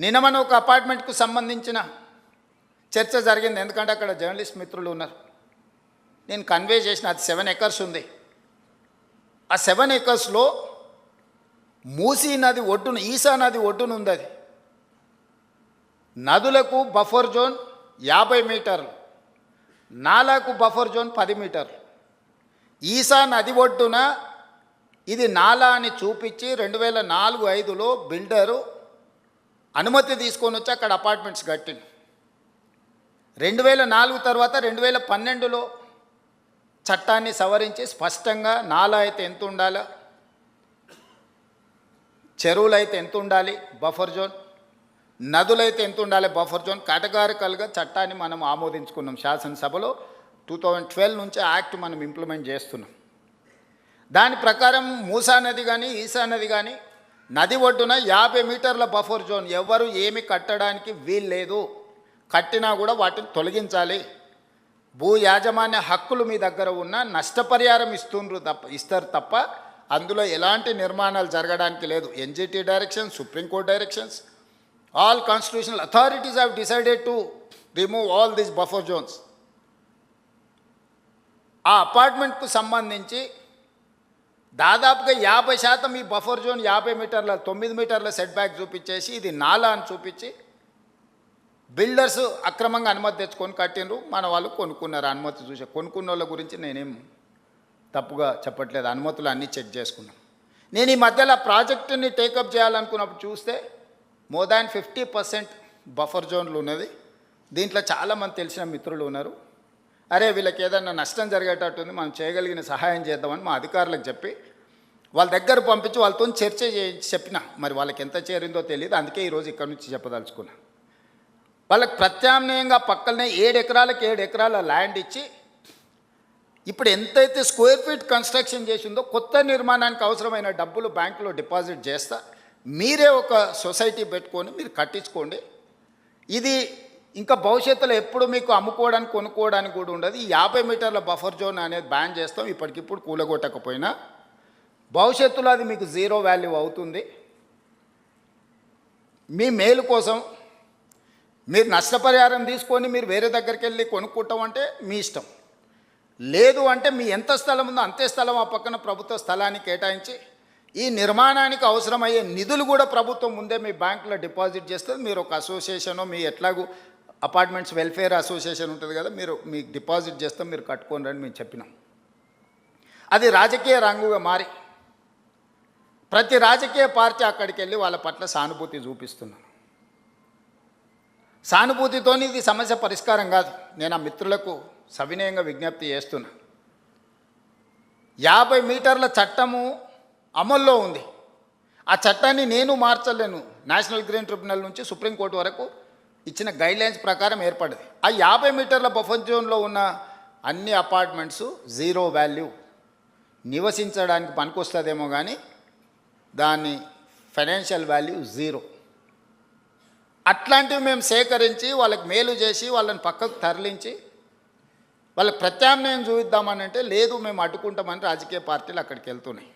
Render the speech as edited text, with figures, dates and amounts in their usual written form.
నిన్న మన ఒక అపార్ట్మెంట్కు సంబంధించిన చర్చ జరిగింది. ఎందుకంటే అక్కడ జర్నలిస్ట్ మిత్రులు ఉన్నారు. నేను కన్వే చేసిన అది 7 ఎకర్స్ ఉంది. ఆ 7 ఎకర్స్లో మూసీ నది ఒడ్డున, ఈసా నది ఒడ్డున ఉంది. అది నదులకు బఫర్ జోన్ 50 మీటర్లు, నాలాకు బఫర్ జోన్ 10 మీటర్లు. ఈసా నది ఒడ్డున ఇది నాలా అని చూపించి 2004-05లో బిల్డరు అనుమతి తీసుకొని వచ్చి అక్కడ అపార్ట్మెంట్స్ కట్టింది. 2004 తర్వాత 2012లో చట్టాన్ని సవరించి స్పష్టంగా నాలా అయితే ఎంత ఉండాలి, చెరువులు అయితే ఎంత ఉండాలి బఫర్ జోన్, నదులైతే ఎంత ఉండాలి బఫర్ జోన్, కేటగారికల్గా చట్టాన్ని మనం ఆమోదించుకున్నాం. శాసనసభలో 2012 నుంచి యాక్ట్ మనం ఇంప్లిమెంట్ చేస్తున్నాం. దాని ప్రకారం మూసా నది కానీ ఈసా నది కానీ నది ఒడ్డున 50 మీటర్ల బఫర్ జోన్, ఎవరు ఏమి కట్టడానికి వీల్లేదు, కట్టినా కూడా వాటిని తొలగించాలి. భూ యాజమాన్య హక్కులు మీ దగ్గర ఉన్న నష్టపరిహారం ఇస్తారు తప్ప అందులో ఎలాంటి నిర్మాణాలు జరగడానికి లేదు. NGT directions, supreme court directions, all constitutional authorities have decided to remove all these buffer zones. ఆ అపార్ట్మెంట్కు సంబంధించి దాదాపుగా 50% ఈ బఫర్ జోన్ 50 మీటర్ల 9 మీటర్ల సెట్ బ్యాక్ చూపించేసి ఇది నాలా అని చూపించి బిల్డర్స్ అక్రమంగా అనుమతి తెచ్చుకొని కట్టినరు. మన వాళ్ళు కొనుక్కున్నారు. అనుమతి చూసే కొనుక్కున్న వాళ్ళ గురించి నేనేం తప్పుగా చెప్పట్లేదు. అనుమతులు అన్నీ చెక్ చేసుకున్నాం. నేను ఈ మధ్యలో ప్రాజెక్టుని టేకప్ చేయాలనుకున్నప్పుడు చూస్తే మోర్ దాన్ 50% బఫర్ జోన్లు ఉన్నది. దీంట్లో చాలామంది తెలిసిన మిత్రులు ఉన్నారు. అరే వీళ్ళకి ఏదన్నా నష్టం జరిగేటట్టుంది, మనం చేయగలిగిన సహాయం చేద్దామని మా అధికారులకు చెప్పి వాళ్ళ దగ్గర పంపించి వాళ్ళతో చర్చ చెప్పిన. మరి వాళ్ళకి ఎంత చేరిందో తెలియదు. అందుకే ఈరోజు ఇక్కడ నుంచి చెప్పదలుచుకున్నా. వాళ్ళకి ప్రత్యామ్నాయంగా పక్కనే 7 ఎకరాలకు 7 ఎకరాల ల్యాండ్ ఇచ్చి ఇప్పుడు ఎంతైతే స్క్వేర్ ఫీట్ కన్స్ట్రక్షన్ చేసిందో కొత్త నిర్మాణానికి అవసరమైన డబ్బులు బ్యాంకులో డిపాజిట్ చేస్తా, మీరే ఒక సొసైటీ పెట్టుకొని మీరు కట్టించుకోండి. ఇది ఇంకా భవిష్యత్తులో ఎప్పుడు మీకు అమ్ముకోవడానికి కొనుక్కోవడానికి కూడా ఉండదు. ఈ 50 మీటర్ల బఫర్ జోన్ అనేది బ్యాన్ చేస్తాం. ఇప్పటికిప్పుడు కూలగొట్టకపోయినా భవిష్యత్తులో అది మీకు జీరో వాల్యూ అవుతుంది. మీ మేలు కోసం మీరు నష్టపరిహారం తీసుకొని మీరు వేరే దగ్గరికి వెళ్ళి కొనుక్కుంటాం అంటే మీ ఇష్టం. లేదు అంటే మీ ఎంత స్థలం ఉందో అంతే స్థలం ఆ పక్కన ప్రభుత్వ స్థలాన్ని కేటాయించి ఈ నిర్మాణానికి అవసరమయ్యే నిధులు కూడా ప్రభుత్వం ముందే మీ బ్యాంకులో డిపాజిట్ చేస్తుంది. మీరు ఒక అసోసియేషను, మీ ఎట్లాగూ అపార్ట్మెంట్స్ వెల్ఫేర్ అసోసియేషన్ ఉంటుంది కదా, మీరు మీకు డిపాజిట్ చేస్తాం, మీరు కట్టుకోండి అని మేము చెప్పినాం. అది రాజకీయ రంగుగా మారి ప్రతి రాజకీయ పార్టీ అక్కడికి వెళ్ళి వాళ్ళ పట్ల సానుభూతి చూపిస్తున్నారు. సానుభూతితో ఇది సమస్య పరిష్కారం కాదు. నేను ఆ మిత్రులకు సవినయంగా విజ్ఞప్తి చేస్తున్నా. 50 మీటర్ల చట్టము అమల్లో ఉంది. ఆ చట్టాన్ని నేను మార్చలేను. నేషనల్ గ్రీన్ ట్రిబ్యునల్ నుంచి సుప్రీంకోర్టు వరకు ఇచ్చిన గైడ్లైన్స్ ప్రకారం ఏర్పడింది. ఆ 50 మీటర్ల బఫర్ జోన్లో ఉన్న అన్ని అపార్ట్మెంట్స్ జీరో వాల్యూ, నివసించడానికి పనికొస్తుందేమో కానీ దాని ఫైనాన్షియల్ వాల్యూ జీరో. అట్లాంటివి మేము సేకరించి వాళ్ళకి మేలు చేసి వాళ్ళని పక్కకు తరలించి వాళ్ళకి ప్రత్యామ్నాయం చూపిద్దామని అంటే లేదు మేము అడ్డుకుంటామని రాజకీయ పార్టీలు అక్కడికి వెళ్తున్నాయి.